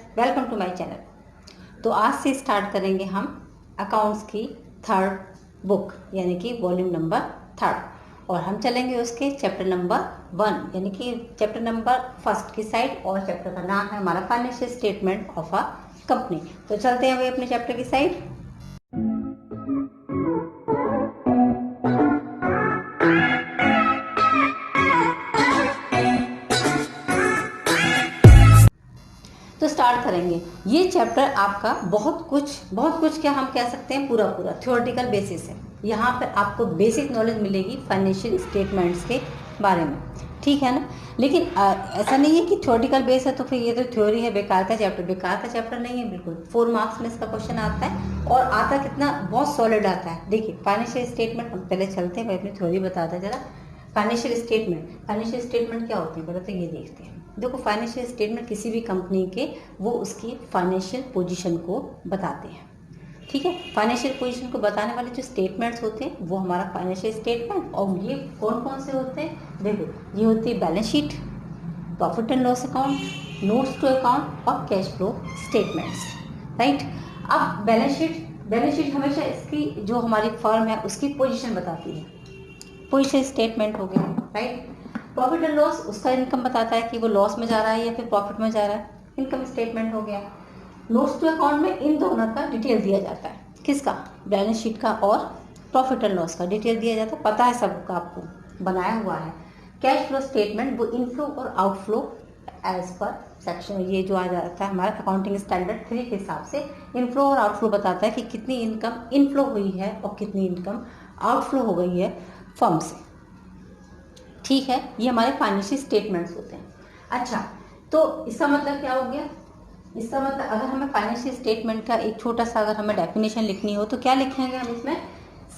Welcome to my channel. तो आज से स्टार्ट करेंगे हम अकाउंट्स की थर्ड बुक यानी कि वॉल्यूम नंबर 3 और हम चलेंगे उसके चैप्टर नंबर 1 यानी कि चैप्टर नंबर 1 की साइड और चैप्टर का नाम है हमारा financial statement of a company. तो चलते हैं अभी अपने चैप्टर की साइड। तो स्टार्ट करेंगे। ये चैप्टर आपका बहुत कुछ क्या हम कह सकते हैं पूरा थ्योरेटिकल बेसिस है। यहाँ पर आपको बेसिक नॉलेज मिलेगी फाइनेंशियल स्टेटमेंट्स के बारे में, ठीक है ना। लेकिन ऐसा नहीं है कि थ्योरेटिकल बेस है तो फिर ये तो थ्योरी है, बेकार का चैप्टर नहीं है बिल्कुल। 4 मार्क्स में इसका क्वेश्चन आता है और आता कितना बहुत सॉलिड आता है। देखिए फाइनेंशियल स्टेटमेंट हम पहले चलते हैं, मैं अपनी थ्योरी बताता जरा। फाइनेंशियल स्टेटमेंट क्या होती है पहले तो ये देखते हैं। देखो फाइनेंशियल स्टेटमेंट किसी भी कंपनी के वो उसकी फाइनेंशियल पोजीशन को बताते हैं, ठीक है। फाइनेंशियल पोजीशन को बताने वाले जो स्टेटमेंट्स होते हैं वो हमारा फाइनेंशियल स्टेटमेंट। और ये कौन कौन से होते हैं, देखो ये होती है balance sheet, profit and loss account, notes to account और कैश फ्लो स्टेटमेंट्स, राइट। अब बैलेंस शीट हमेशा इसकी जो हमारी फर्म है उसकी पोजीशन बताती है, पोजीशन स्टेटमेंट हो गया, राइट। प्रॉफिट एंड लॉस उसका इनकम बताता है कि वो लॉस में जा रहा है या फिर प्रॉफिट में जा रहा है, इनकम स्टेटमेंट हो गया। नोट्स टू अकाउंट में इन दोनों का डिटेल दिया जाता है, किसका, बैलेंस शीट का और प्रॉफिट एंड लॉस का डिटेल दिया जाता है, पता है सबका, आपको बनाया हुआ है। कैश फ्लो स्टेटमेंट वो इनफ्लो और आउटफ्लो एज पर सेक्शन, ये जो आ जाता है हमारा अकाउंटिंग स्टैंडर्ड 3 के हिसाब से इनफ्लो और आउटफ्लो बताता है कि कितनी इनकम इनफ्लो हुई है और कितनी इनकम आउटफ्लो हो गई है फर्म से, ठीक है। ये हमारे फाइनेंशियल स्टेटमेंट्स होते हैं। अच्छा, तो इसका मतलब क्या हो गया, इसका मतलब अगर हमें फाइनेंशियल स्टेटमेंट का एक छोटा सा अगर हमें डेफिनेशन लिखनी हो तो क्या लिखेंगे हम इसमें,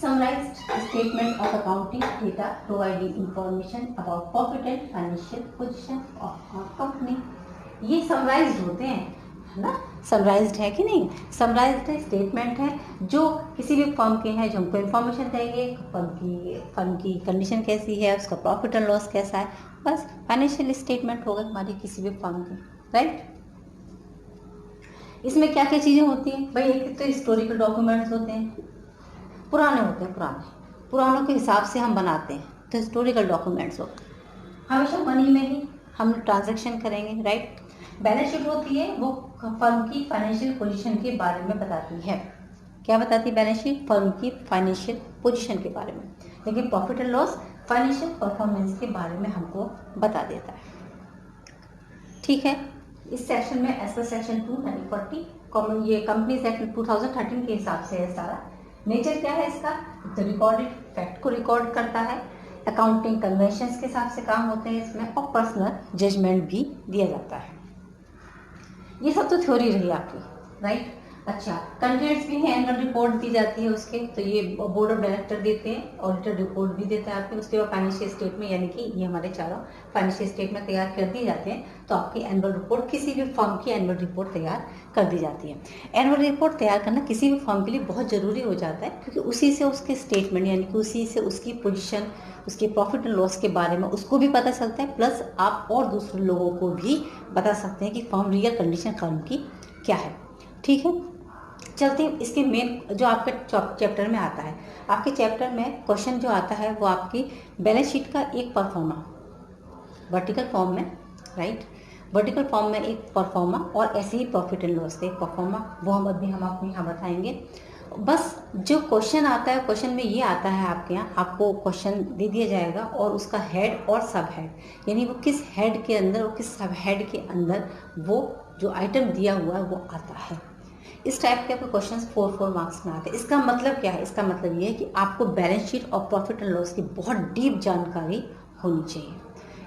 summarised statement of accounting data providing information about profit and financial position of company. ये समराइज्ड होते हैं, है ना। समराइज्ड है कि नहीं, समराइज्ड स्टेटमेंट है जो किसी भी फर्म के हैं, जो हमको इन्फॉर्मेशन देंगे फर्म की कंडीशन कैसी है, उसका प्रॉफिट एंड लॉस कैसा है, बस फाइनेंशियल स्टेटमेंट होगा हमारी किसी भी फर्म की, राइट। इसमें क्या क्या चीज़ें होती हैं भाई, एक तो हिस्टोरिकल डॉक्यूमेंट्स होते हैं, पुराने होते हैं, पुरानों के हिसाब से हम बनाते हैं तो हिस्टोरिकल डॉक्यूमेंट्स होते हैं। हमेशा मनी में ही हम ट्रांजैक्शन करेंगे, राइट। बैलेंस शीट होती है वो फर्म की फाइनेंशियल पोजीशन के बारे में बताती है, क्या बताती है बैलेंस शीट, फर्म की फाइनेंशियल पोजीशन के बारे में। लेकिन profit and loss financial performance के बारे में हमको बता देता है, ठीक है। इस सेक्शन में एज पर सेक्शन 240 ये कंपनीज एक्ट 2013 के हिसाब से है सारा। नेचर क्या है इसका, तो रिकॉर्डेड फैक्ट को रिकॉर्ड करता है, अकाउंटिंग कन्वेंशंस के हिसाब से काम होते हैं इसमें, और पर्सनल जजमेंट भी दिया जाता है। ये सब तो थ्योरी रही आपकी, राइट। अच्छा, कंटेंट्स भी हैं, एनुअल रिपोर्ट दी जाती है उसके, तो ये बोर्ड ऑफ डायरेक्टर देते हैं, ऑडिटर रिपोर्ट भी देता है आपके। उसके बाद फाइनेंशियल स्टेटमेंट यानी कि ये हमारे चारों फाइनेंशियल स्टेटमेंट तैयार कर दिए जाते हैं, तो आपकी एनुअल रिपोर्ट, किसी भी फर्म की एनुअल रिपोर्ट तैयार कर दी जाती है। एनुअल रिपोर्ट तैयार करना किसी भी फर्म के लिए बहुत ज़रूरी हो जाता है, क्योंकि उसी से उसके स्टेटमेंट यानी कि उसी से उसकी पोजीशन, उसके प्रॉफिट एंड लॉस के बारे में उसको भी पता चलता है, प्लस आप और दूसरे लोगों को भी बता सकते हैं कि फर्म रियल कंडीशन फर्म की क्या है, ठीक है। चलते हैं इसके मेन जो आपके चैप्टर में आता है। आपके चैप्टर में क्वेश्चन जो आता है वो आपकी बैलेंस शीट का एक परफॉर्मा वर्टिकल फॉर्म में, राइट, वर्टिकल फॉर्म में एक परफॉर्मा, और ऐसे ही प्रॉफिट एंड लॉस का एक परफॉर्मा, वो हम आपको यहाँ बताएंगे। बस जो क्वेश्चन आता है, क्वेश्चन में ये आता है आपके यहाँ, आपको क्वेश्चन दे दिया जाएगा और उसका हेड और सब हेड, यानी वो किस हेड के अंदर और किस सब हेड के अंदर वो जो आइटम दिया हुआ है वो आता है। इस टाइप के आपके क्वेश्चंस 4 मार्क्स में आते हैं। इसका मतलब क्या है, इसका मतलब ये है कि आपको बैलेंस शीट और प्रॉफिट एंड लॉस की बहुत डीप जानकारी होनी चाहिए।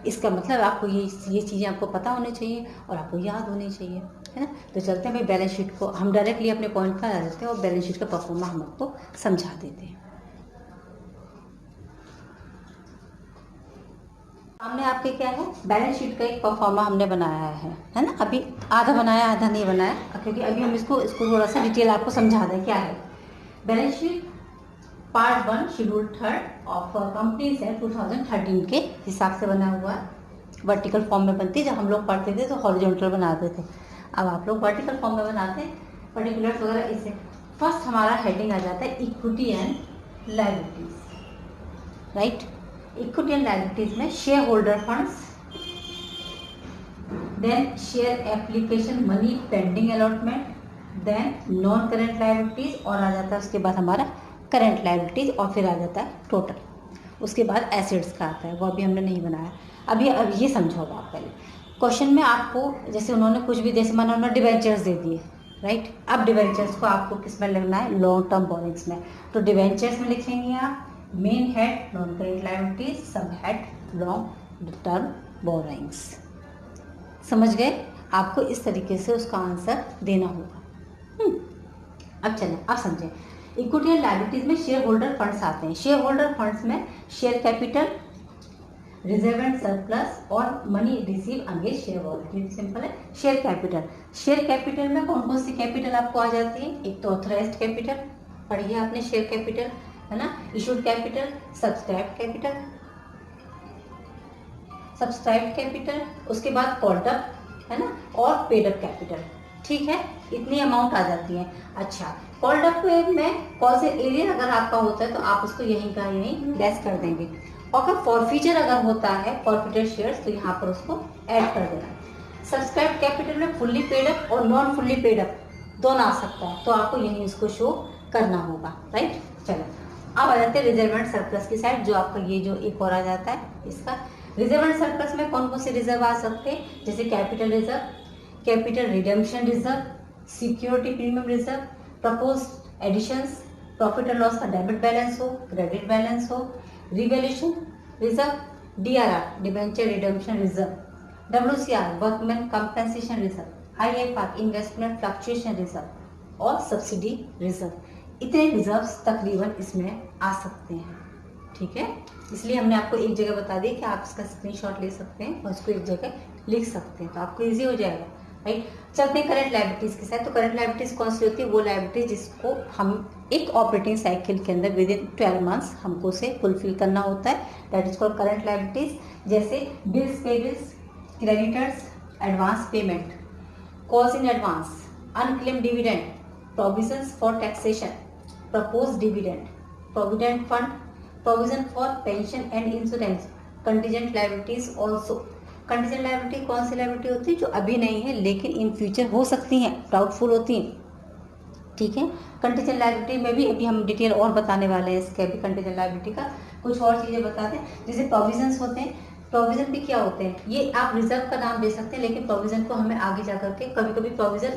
इसका मतलब आपको ये चीज़ें आपको पता होनी चाहिए और आपको याद होनी चाहिए, है ना। तो चलते हैं भाई बैलेंस शीट को हम डायरेक्टली अपने पॉइंट पर आ जाते हैं और बैलेंस शीट का परफॉर्मा हम आपको समझा देते हैं। सामने आपके क्या है, बैलेंस शीट का एक परफॉर्मा हमने बनाया है ना। अभी आधा बनाया आधा नहीं बनाया, क्योंकि अभी हम इसको थोड़ा सा डिटेल आपको समझा दें क्या है balance sheet. Part 1 schedule 3 of companies है 2013 के हिसाब से बना हुआ है। वर्टिकल फॉर्म में बनती है, जब हम लोग पढ़ते थे तो हॉरिजॉन्टल बनाते थे, अब आप लोग वर्टिकल फॉर्म में बनाते हैं पर्टिकुलर्स वगैरह इससे। फर्स्ट हमारा हेडिंग आ जाता है equity and liabilities, right. Equity and liabilities में share holder funds, then share application money pending allotment, then non current liabilities, और आ जाता है उसके बाद हमारा करेंट लायबिलिटीज, और फिर आ जाता है टोटल। उसके बाद एसेट्स का आता है, वो अभी हमने नहीं बनाया। अब ये समझोगा आप पहले। क्वेश्चन में आपको जैसे उन्होंने कुछ भी, जैसे माना उन्होंने डिवेंचर्स दे दिए, राइट। अब डिवेंचर्स को आपको किस में लिखना है, लॉन्ग टर्म बोरिंग्स में। तो डिवेंचर्स में लिखेंगे आप main head non current liabilities, सब हेड लॉन्ग टर्म बोरिंग्स। समझ गए? आपको इस तरीके से उसका आंसर देना होगा। अब चलें, अब समझें। इक्विटी एंड लायबिलिटीज में शेयर होल्डर फंड्स आते हैं। शेयर होल्डर फंड्स में share capital, reserve and surplus और money receive against share holder. Simple है। शेयर कैपिटल, शेयर कैपिटल में कौन कौन सी कैपिटल आपको आ जाती है? एक तो ऑथराइज्ड कैपिटल, पढ़िए आपने शेयर कैपिटल, है ना। इशूड कैपिटल, सब्सक्राइब्ड कैपिटल, उसके बाद कॉल्ड अप, है ना, और पेड अप कैपिटल। ठीक है, इतनी अमाउंट आ जाती है। अच्छा, कॉल्ड अप में कौन से एरिया अगर आपका होता है तो आप उसको यहीं का यहीं लेस कर देंगे, और अगर फॉरफीचर अगर होता है, फॉरफीचर शेयर्स, तो यहाँ पर उसको ऐड कर देना। सब्सक्राइब कैपिटल में फुल्ली पेड अप और नॉन फुल्ली पेड अप दोनों आ सकता है, तो आपको यहीं इसको शो करना होगा, राइट। चलो, अब आ जाते हैं रिजर्व एंड सरप्लस की साइड, जो आपका ये जो एक और आ जाता है इसका। रिजर्व एंड सरप्लस में कौन कौन से रिजर्व आ सकते हैं? जैसे capital reserve, capital redemption reserve, security premium reserve, propose additions, profit and loss का डेबिट बैलेंस हो, क्रेडिट बैलेंस हो, revaluation reserve, DRR debenture redemption reserve, WCR workman compensation reserve, IFR investment fluctuation reserve, और subsidy reserve. इतने reserves तकरीबन इसमें आ सकते हैं। ठीक है, इसलिए हमने आपको एक जगह बता दी कि आप इसका स्क्रीनशॉट ले सकते हैं और इसको एक जगह लिख सकते हैं, तो आपको इजी हो जाएगा, राइट। चलते हैं करंट लायबिलिटीज के साथ। तो करंट लायबिलिटीज कौन सी होती है? वो लायबिलिटीज जिसको हम एक ऑपरेटिंग साइकिल के अंदर विद इन 12 मंथ्स हमको उसे फुलफिल करना होता है, that is called current liabilities. जैसे bills payables, creditors, advance payment, calls in advance, unclaim dividend, provisions for taxation, propose dividend, provident fund, provision for pension and insurance, contingent liabilities also. Contingent liability कौन सी liability होती है? जो अभी नहीं है लेकिन इन फ्यूचर हो सकती हैं, डाउटफुल होती हैं। ठीक है, कंटीजेंट लायबिलिटी में भी अभी हम डिटेल और बताने वाले हैं इसके भी, कंटीजेंट लायबिलिटी का कुछ और चीज़ें बताते हैं। जैसे प्रोविजंस होते हैं, प्रोविजन भी क्या होते हैं? ये आप रिजर्व का नाम दे सकते हैं, लेकिन प्रोविजन को हमें आगे जा करके कभी कभी प्रोविजन,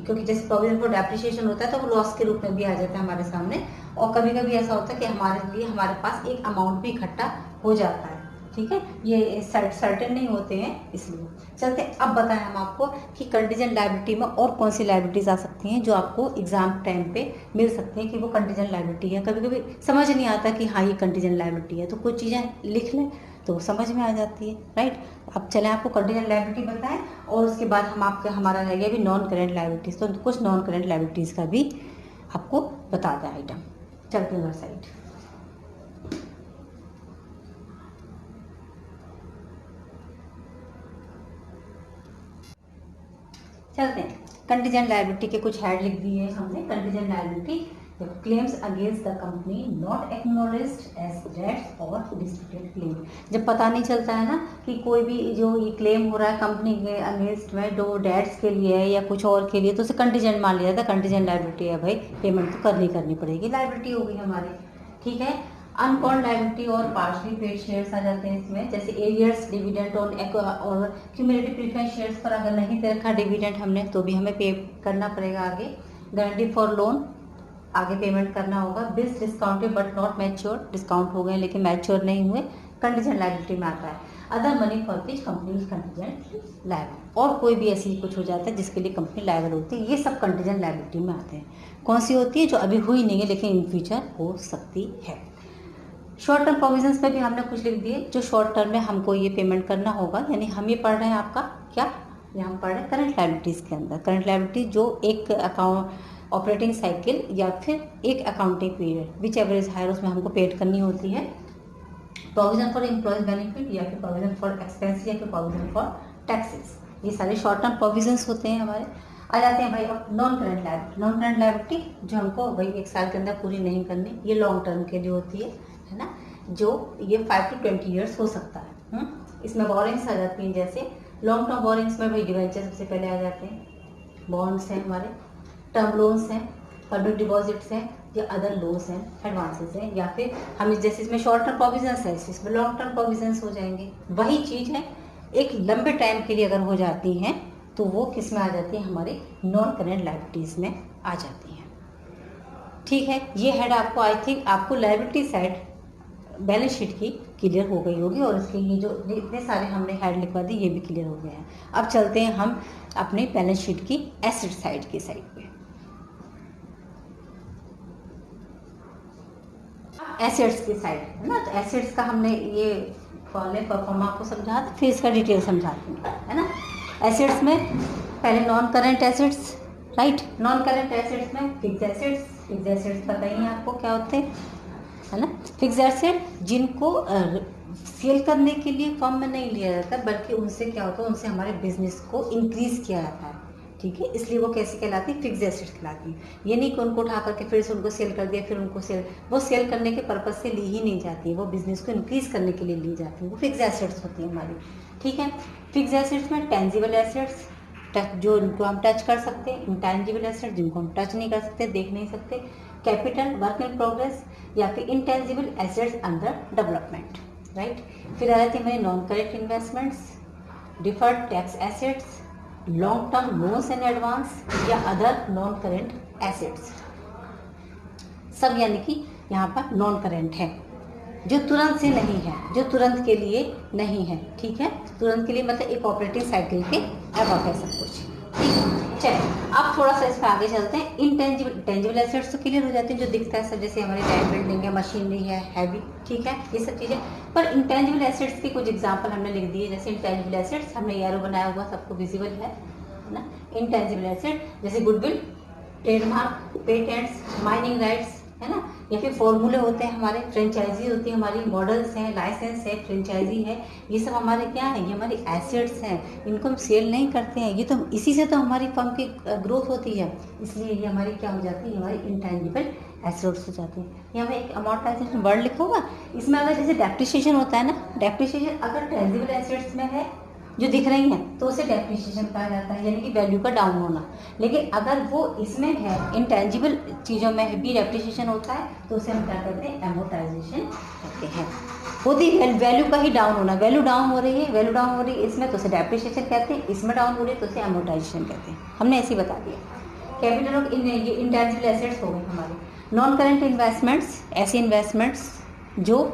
क्योंकि जैसे प्रोविजन फॉर डेप्रिसिएशन होता है तो वो लॉस के रूप में भी आ जाता है हमारे सामने, और कभी कभी ऐसा होता है कि हमारे लिए हमारे पास एक अमाउंट भी इकट्ठा हो जाता है। ठीक है, ये सर्टेन नहीं होते हैं, इसलिए। चलते अब बताएं हम आपको कि कंटीजेंट लायबिलिटी में और कौन सी लायबिलिटीज आ सकती हैं जो आपको एग्जाम टाइम पे मिल सकती हैं कि वो कंटीजेंट लायबिलिटी है। कभी कभी समझ नहीं आता कि हाँ ये कंटीजेंट लायबिलिटी है, तो कुछ चीज़ें लिख लें तो समझ में आ जाती है, राइट। अब चलें आपको कंटीजेंट लायबिलिटी बताएं, और उसके बाद हम आपका हमारा रह गया भी नॉन करेंट लायबिलिटीज, तो कुछ नॉन करेंट लायबिलिटीज का भी आपको बता दें आइटम। चलते हैं साइड। चलते हैं, कंटीजेंट लायबिलिटी के कुछ हेड लिख दिए हमने। Contingent liability claims against the company not acknowledged as debts और डिस्प्यूटेड क्लेम। जब पता नहीं चलता है ना कि कोई भी जो ये क्लेम हो रहा है कंपनी के अगेंस्ट में, जो डेट्स के लिए है या कुछ और के लिए, तो उसे कंटीजेंट मान लिया जाता है। कंटीजेंट लायबिलिटी है भाई, पेमेंट तो करनी पड़ेगी, लायबिलिटी हो गई हमारी। ठीक है, अनकॉल्ड लायबिलिटी और पार्शली पेड शेयर्स आ जाते हैं इसमें, जैसे एरियर्स डिविडेंड और क्यूमुलेटिव प्रीफरेंस शेयर्स पर अगर नहीं दे रखा डिविडेंड हमने तो भी हमें पे करना पड़ेगा आगे। गारंटी फॉर लोन आगे पेमेंट करना होगा। Bills discounted but not mature, discount हो गए लेकिन मैच्योर नहीं हुए, कंटीजेंट लायबिलिटी में आता है। Other money for which company is contingent liable, और कोई भी ऐसी कुछ हो जाता है जिसके लिए कंपनी लायबल होती है, ये सब कंटीजेंट लायबिलिटी में आते हैं। कौन सी होती है? जो अभी हुई नहीं है लेकिन इन फ्यूचर हो सकती है। शॉर्ट टर्म प्रोविजंस में भी हमने कुछ लिख दिए, जो शॉर्ट टर्म में हमको ये पेमेंट करना होगा, यानी हम ये पढ़ रहे हैं आपका क्या, ये हम पढ़ रहे हैं करंट लायबिलिटीज़ के अंदर। करंट लायबिलिटी जो एक अकाउंट ऑपरेटिंग साइकिल या फिर एक accounting period whichever is higher उसमें हमको पेड करनी होती है। प्रोविजन फॉर एम्प्लॉयज बेनिफिट या फिर प्रोविजन फॉर एक्सपेंस या फिर प्रोविजन फॉर टैक्सेस, ये सारे शॉर्ट टर्म प्रोविजंस होते हैं हमारे। आ जाते हैं भाई अब non current liability. Non current liability जो हमको भाई 1 साल के अंदर पूरी नहीं करनी, ये लॉन्ग टर्म के लिए होती है ना, जो ये 5 to 20 ईयर्स हो सकता है। इसमें बोरिंग्स आ जाती हैं, जैसे लॉन्ग टर्म बोरिंग्स में भाई डिवेंचर सबसे पहले आ जाते हैं, बॉन्ड्स हैं हमारे, टर्म लोन्स हैं, पब्लिक डिपॉजिट्स हैं, या अदर लोन्स हैं, एडवांसेस हैं, या फिर हम जैसे इसमें शॉर्ट टर्म प्रोविजंस है, इसमें लॉन्ग टर्म प्रोविजंस हो जाएंगे। वही चीज़ है, एक लंबे टाइम के लिए अगर हो जाती हैं तो वो किस में आ जाती है, हमारे नॉन करेंट लायबिलिटीज़ में आ जाती हैं। ठीक है, ये हेड आपको, आई थिंक आपको लायबिलिटी साइड बैलेंस शीट की क्लियर हो गई होगी, और इसके ये जो इतने सारे हमने हेड लिखवा दी ये भी क्लियर हो गए हैं। अब चलते हैं हम अपने बैलेंस शीट की एसेट साइड की साइड पे। एसेट्स की साइड है ना, तो एसेट्स का हमने ये फॉर्मूले परफॉर्म आपको समझा, फिर इसका डिटेल समझाते हैं, है ना। एसेट्स में पहले non current assets, right. Non current assets में फिक्स एसेट्स, फिक्स एसेट्स पता ही है आपको क्या होते हैं, है ना। फिक्स एसेट जिनको सेल करने के लिए फॉर्म में नहीं लिया जाता, बल्कि उनसे क्या होता है, उनसे हमारे बिजनेस को इंक्रीज किया जाता है, ठीक है, इसलिए वो कैसे कहलाती है, फिक्स एसेट्स कहलाती है। ये नहीं कि उनको उठा करके फिर से उनको सेल कर दिया, फिर उनको सेल, वो सेल करने के पर्पज से ली ही नहीं जाती है, वो बिजनेस को इंक्रीज करने के लिए ली जाती है, वो फिक्स एसेट्स होती है हमारी, ठीक है। फिक्स एसेट्स में टेंजिबल एसेट्स, जो इनको हम टच कर सकते हैं, इंटेंजिबल एसेट्स जिनको हम टच नहीं कर सकते, देख नहीं सकते, कैपिटल, वर्क इन प्रोग्रेस, या फिर intangible assets under development, right. फिर आ जाती है हमारी non current investments, deferred tax assets, long term loans and advance, या अदर नॉन करेंट एसेट्स, सब यानी कि यहाँ पर नॉन करेंट है, जो तुरंत से नहीं है, जो तुरंत के लिए नहीं है, ठीक है। तुरंत के लिए मतलब एक ऑपरेटिंग साइकिल के अबव है सब कुछ, ठीक है। चलिए अब थोड़ा सा इस पर आगे चलते हैं। इंटेंजिबल एसेट्स तो क्लियर हो जाते हैं, जो दिखता है सब, जैसे हमारी लैंड बिल्डिंग है, मशीनरी है, हैवी, ठीक है, ये सब चीज़ें। पर इंटेंजिबल एसेट्स के कुछ एग्जाम्पल हमने लिख दिए, जैसे इंटेंजिबल एसेट्स हमने एरो बनाया हुआ, सबको विजिबल है ना। इंटेंजिबल एसेट जैसे goodwill, trademark, patents, mining rights, है ना, या फिर फॉर्मूले होते हैं हमारे, फ्रेंचाइजी होती है हमारी, मॉडल्स हैं, लाइसेंस है, फ्रेंचाइजी है, ये सब हमारे क्या है, ये हमारी एसेट्स हैं, इनको हम सेल नहीं करते हैं, ये तो इसी से तो हमारी फर्म की ग्रोथ होती है, इसलिए ये हमारी क्या हो जाती है, हमारी इंटेंजिबल एसेट्स हो जाती है। यहाँ में एक अमोर्टाइजेशन वर्ड लिखा होगा, इसमें अगर जैसे डेप्रिसिएशन होता है ना, डेप्रिसिएशन अगर टेंजिबल एसेट्स में है जो दिख रही हैं तो उसे डेप्रिसिएशन कहा जाता है, यानी कि वैल्यू का डाउन होना। लेकिन अगर वो इसमें है, इंटेंजिबल चीज़ों में भी डेप्रिसिएशन होता है, तो उसे हम क्या कहते हैं, एमोर्टाइजेशन कहते हैं। होती वैल्यू का ही डाउन होना, वैल्यू डाउन हो रही है, वैल्यू डाउन हो रही है इसमें, तो उसे डेप्रिसिएशन कहते हैं, इसमें डाउन हो रही है तो उसे एमोर्टाइजेशन कहते हैं। हमने ऐसे ही बता दिया। कैपिटल ऑफ ये इंटेंजिबल एसेट्स हो गए हमारे। नॉन करेंट इन्वेस्टमेंट्स, ऐसे इन्वेस्टमेंट्स जो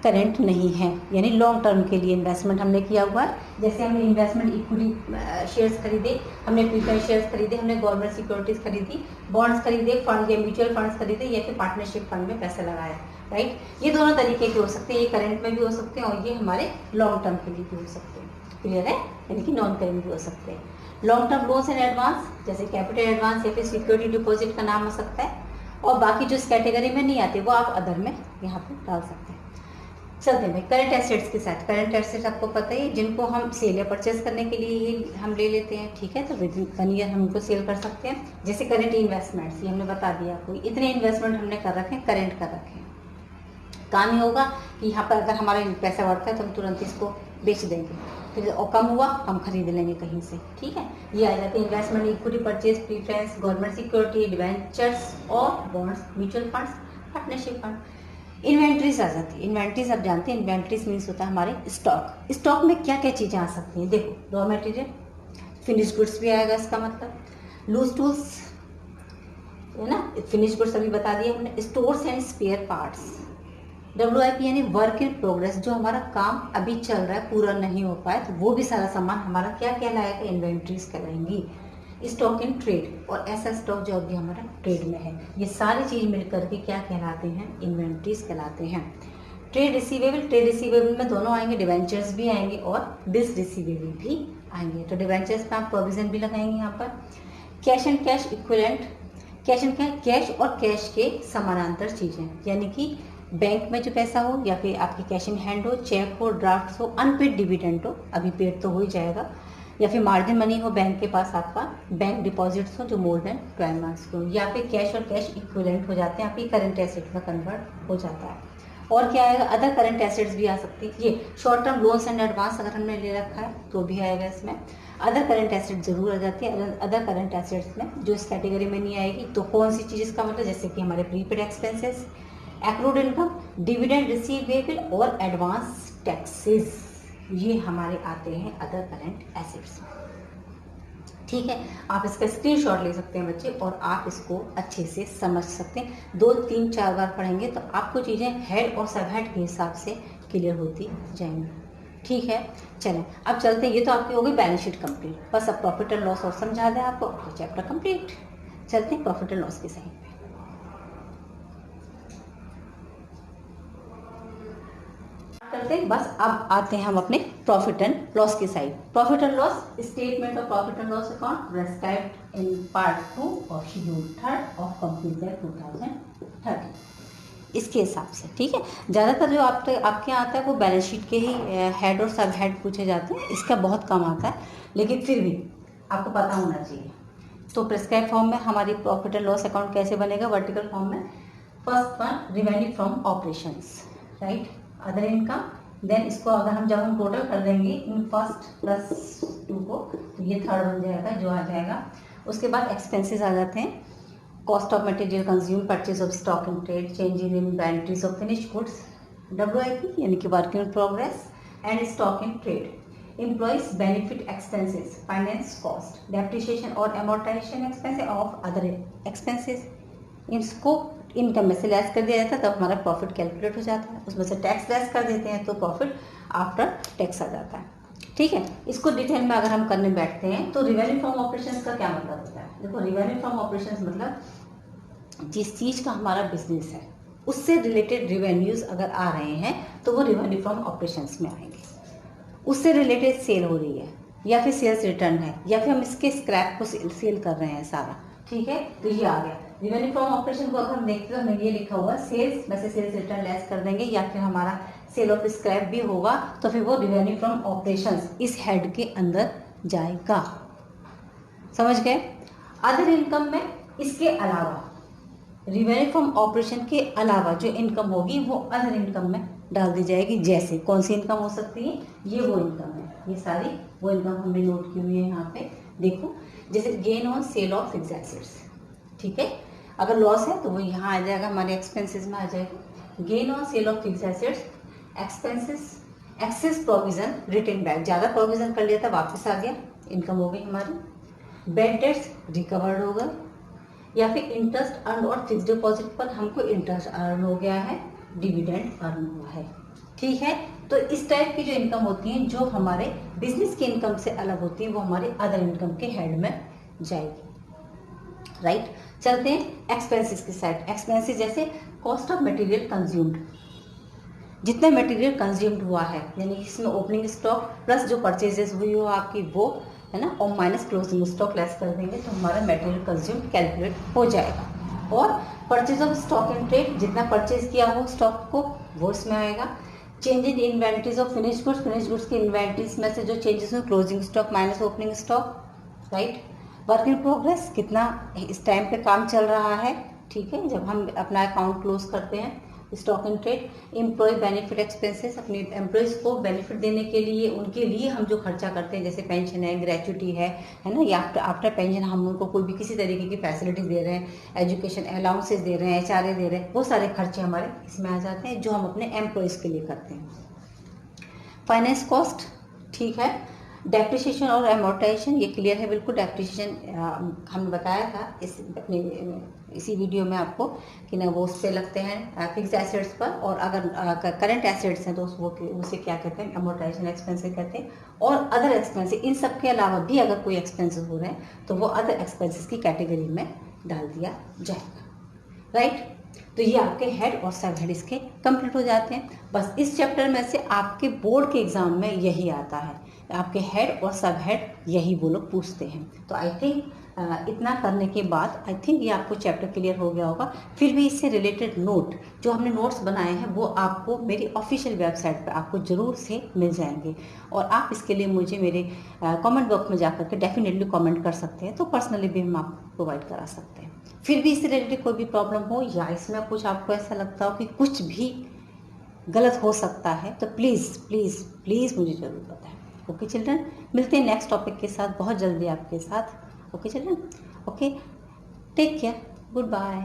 करेंट नहीं है, यानी लॉन्ग टर्म के लिए इन्वेस्टमेंट हमने किया हुआ है, जैसे हमने इन्वेस्टमेंट इक्विटी शेयर्स खरीदे, हमने प्रीफरेंस शेयर्स खरीदे, हमने गवर्नमेंट सिक्योरिटीज खरीदी, बॉन्ड्स खरीदे, फंड या म्यूचुअल फंड्स खरीदे, या फिर पार्टनरशिप फंड में पैसा लगाया, राइट। ये दोनों तरीके के हो सकते हैं, ये करंट में भी हो सकते हैं और ये हमारे लॉन्ग टर्म के लिए भी हो सकते हैं, क्लियर है, यानी कि नॉन करेंट भी हो सकते हैं। Long term loans and advance, जैसे कैपिटल एडवांस या फिर सिक्योरिटी डिपॉजिट का नाम हो सकता है, और बाकी जो इस कैटेगरी में नहीं आते वो आप अदर में यहाँ पर डाल सकते हैं। चलते हैं भाई करंट एसेट्स के साथ। करंट एसेट्स आपको पता ही, जिनको हम सेल या परचेज करने के लिए ही हम ले लेते हैं, ठीक है, तो विद इन 1 ईयर हम उनको सेल कर सकते हैं। जैसे करंट इन्वेस्टमेंट्स, ये हमने बता दिया आपको, इतने इन्वेस्टमेंट हमने कर रखे हैं, करंट कर रखे हैं। काम ये होगा कि यहाँ पर अगर हमारा पैसा बढ़ता है तो हम तुरंत इसको बेच देंगे, फिर और कम हुआ हम खरीद लेंगे कहीं से, ठीक है। ये आ जाते हैं investment, equity purchase, preference, government security, debentures और bonds, mutual funds, partnership fund. Inventories आ जाती है। इन्वेंट्रीज आप जानते हैं, इन्वेंट्रीज मीन्स होता है हमारे स्टॉक। स्टॉक में क्या क्या चीज़ें आ सकती हैं, देखो, रॉ मटेरियल, फिनिश गुड्स भी आएगा इसका मतलब, लूज टूल्स, है ना, फिनिश गुड्स अभी बता दिया हमने, stores and spare parts, WIP यानी वर्क इन प्रोग्रेस, जो हमारा काम अभी चल रहा है, पूरा नहीं हो पाया, तो वो भी सारा सामान हमारा क्या कहलाएगा, इन्वेंट्रीज कहलाएंगी। स्टॉक इन ट्रेड, और ऐसा स्टॉक जो अभी हमारा ट्रेड में है, ये सारी चीज़ मिलकर के क्या कहलाते हैं, इन्वेंट्रीज कहलाते हैं। ट्रेड रिसीवेबल, ट्रेड रिसीवेबल में दोनों आएंगे, डिवेंचर्स भी आएंगे और बिल्स रिसीवेबल भी आएंगे। तो डिवेंचर्स में आप प्रोविजन भी लगाएंगे यहाँ पर। Cash and cash equivalent, cash and cash और कैश के समानांतर चीज़ें, यानी कि बैंक में जो पैसा हो, या फिर आपकी कैश इन हैंड हो, चेक हो, ड्राफ्ट हो, अनपेड डिविडेंड हो, अभी पेड तो हो ही जाएगा, या फिर मार्जिन मनी हो बैंक के पास, आपका बैंक डिपॉजिट्स हो जो मोर देन 12 मंथ्स को, या फिर कैश और कैश इक्विवेलेंट हो जाते हैं, आपकी करंट एसेट में कन्वर्ट हो जाता है। और क्या आएगा, अदर करंट एसेट्स भी आ सकती है। ये short term loans and advance अगर हमने ले रखा है तो भी आएगा इसमें। अदर करंट एसेट जरूर आ जाती है। अदर करंट एसेट्स में जो इस कैटेगरी में नहीं आएगी तो कौन सी चीज़ इसका मतलब, जैसे कि हमारे prepaid expenses, accrued income, dividend receivable और एडवांस टैक्सेस, ये हमारे आते हैं अदर करंट एसेट्स में। ठीक है, आप इसका स्क्रीनशॉट ले सकते हैं बच्चे और आप इसको अच्छे से समझ सकते हैं। 2, 3, 4 बार पढ़ेंगे तो आपको चीज़ें हेड और सब हेड के हिसाब से क्लियर होती जाएंगी। ठीक है, चलें अब चलते हैं। ये तो आपकी हो गई बैलेंस शीट कंप्लीट। बस अब प्रॉफिट एंड लॉस और समझा दें आपको, चैप्टर कंप्लीट। चलते हैं प्रॉफिट एंड लॉस की साइड पे। करते हैं बस, अब आते हैं हम अपने प्रॉफिट एंड लॉस की side. Profit and loss, statement of profit and loss account prescribed in part 2 of schedule 3 of companies act 2013, इसके हिसाब से। ठीक है, ज़्यादातर जो आपके यहाँ आता है वो बैलेंस शीट के ही हेड और सब हेड पूछे जाते हैं, इसका बहुत कम आता है, लेकिन फिर भी आपको पता होना चाहिए। तो प्रेस्क्राइब फॉर्म में हमारी प्रॉफिट एंड लॉस अकाउंट कैसे बनेगा, वर्टिकल फॉर्म में। First one, revenue from operations, right, other income. Then इसको अगर हम जब हम टोटल कर देंगे इन फर्स्ट प्लस 2 को तो ये थर्ड बन जाएगा जो आ जाएगा। उसके बाद एक्सपेंसेस आ जाते हैं, cost of material consume, purchase of stock in trade, change in inventories of finished goods, WIP यानी कि working in progress and stock in trade, employees benefit expenses, finance cost, depreciation और amortisation expenses of other expenses. इसको income में से less कर दिया जाता है तब हमारा प्रॉफिट कैलकुलेट हो जाता है। उसमें से टैक्स लेस कर देते हैं तो प्रॉफिट आफ्टर टैक्स आ जाता है। ठीक है, इसको डिटेल में अगर हम करने बैठते हैं तो रिवेन्यू फ्रॉम ऑपरेशंस का क्या मतलब होता है। देखो, रिवेन्यू फ्रॉम ऑपरेशंस मतलब जिस चीज़ का हमारा बिजनेस है उससे रिलेटेड रिवेन्यूज अगर आ रहे हैं तो वो रिवेन्यू फ्रॉम ऑपरेशंस में आएंगे। उससे रिलेटेड सेल हो रही है या फिर सेल्स रिटर्न है या फिर हम इसके स्क्रैप को सेल कर रहे हैं सारा, ठीक है, तो ये आ गया रिवेन्यू फ्रॉम ऑपरेशन को। अगर हम देखते तो हमें ये लिखा हुआ सेल्स में से सेल्स रिटर्न लेस कर देंगे या फिर हमारा सेल ऑफ स्क्रैप भी होगा तो फिर वो रिवेन्यू फ्रॉम ऑपरेशंस इस हेड के अंदर जाएगा। समझ गए। अदर इनकम में इसके अलावा रिवेन्यू फ्रॉम ऑपरेशन के अलावा जो इनकम होगी वो अदर इनकम में डाल दी जाएगी। जैसे कौन सी इनकम हो सकती है, ये वो इनकम है, ये सारी वो इनकम हमने नोट की हुई है यहाँ पे। देखो, जैसे gain on sale of fixed assets, ठीक है, अगर लॉस है तो वो यहाँ आ जाएगा, हमारे एक्सपेंसेस में आ जाएगा। Gain on sale of fixed assets, expenses, excess provision return back, ज़्यादा प्रोविजन कर लिया था वापस आ गया, इनकम हो गई हमारी। बैड डेट्स रिकवर्ड हो गए, या फिर इंटरेस्ट अर्न और फिक्स्ड डिपॉजिट पर हमको इंटरेस्ट अर्न हो गया है, डिविडेंड अर्न हुआ है। ठीक है, तो इस टाइप की जो इनकम होती हैं जो हमारे बिजनेस की इनकम से अलग होती है वो हमारे अदर इनकम के हेड में जाएगी। राइट, चलते हैं एक्सपेंसेस की साइड। एक्सपेंसेस जैसे कॉस्ट ऑफ मटेरियल कंज्यूम्ड, जितना मटेरियल कंज्यूम्ड हुआ है यानी इसमें ओपनिंग स्टॉक प्लस जो परचेजेस हुई हो आपकी वो है ना, और माइनस क्लोजिंग स्टॉक लेस कर देंगे तो हमारा मटेरियल कंज्यूम्ड कैलकुलेट हो जाएगा। और purchase of stock in trade, जितना परचेज किया हो स्टॉक को वो इसमें आएगा। Change in inventories of finish goods, finish goods की इन्वेंटरीज में से जो चेंजेस हुए, closing stock minus opening stock. Right, work in progress, कितना इस टाइम पे काम चल रहा है, ठीक है, जब हम अपना अकाउंट क्लोज करते हैं। Stock in trade, employ benefit expenses, अपने एम्प्लॉयज़ को बेनिफिट देने के लिए उनके लिए हम जो खर्चा करते हैं जैसे पेंशन है, ग्रेच्युटी है ना, या आफ्टर पेंशन हम उनको कोई भी किसी तरीके की फैसिलिटीज दे रहे हैं, एजुकेशन अलाउंसेस दे रहे हैं, HRA दे रहे हैं, वो सारे खर्चे हमारे इसमें आ जाते हैं जो हम अपने एम्प्लॉयज़ के लिए करते हैं। फाइनेंस कॉस्ट, ठीक है, डेप्रिसिएशन और एमोर्टाइजेशन, ये क्लियर है बिल्कुल। डेप्रिसिएशन हमने बताया था इसी वीडियो में आपको कि ना वो उससे लगते हैं फिक्स्ड एसेट्स पर, और अगर करंट एसेट्स हैं तो उसे क्या कहते हैं, एमोर्टाइजेशन एक्सपेंसेस कहते हैं। और अदर एक्सपेंसेस, इन सब के अलावा भी अगर कोई एक्सपेंसेस हो रहे हैं तो वो अदर एक्सपेंसेस की कैटेगरी में डाल दिया जाएगा। राइट, तो ये आपके हेड और सब हेड इसके कंप्लीट हो जाते हैं। बस इस चैप्टर में से आपके बोर्ड के एग्जाम में यही आता है, आपके हेड और सब हेड यही वो लोग पूछते हैं। तो आई थिंक इतना करने के बाद आई थिंक ये आपको चैप्टर क्लियर हो गया होगा। फिर भी इससे रिलेटेड नोट जो हमने नोट्स बनाए हैं वो आपको मेरी ऑफिशियल वेबसाइट पर आपको ज़रूर से मिल जाएंगे, और आप इसके लिए मुझे मेरे कमेंट बॉक्स में जाकर के डेफिनेटली कमेंट कर सकते हैं, तो पर्सनली भी हम आपको प्रोवाइड करा सकते हैं। फिर भी इससे रिलेटेड कोई भी प्रॉब्लम हो या इसमें कुछ आपको ऐसा लगता हो कि कुछ भी गलत हो सकता है तो प्लीज़ प्लीज़ प्लीज़ मुझे ज़रूर बताएं। ओके चिल्ड्रन, मिलते हैं नेक्स्ट टॉपिक के साथ बहुत जल्दी आपके साथ। Okay children, okay, take care, good bye.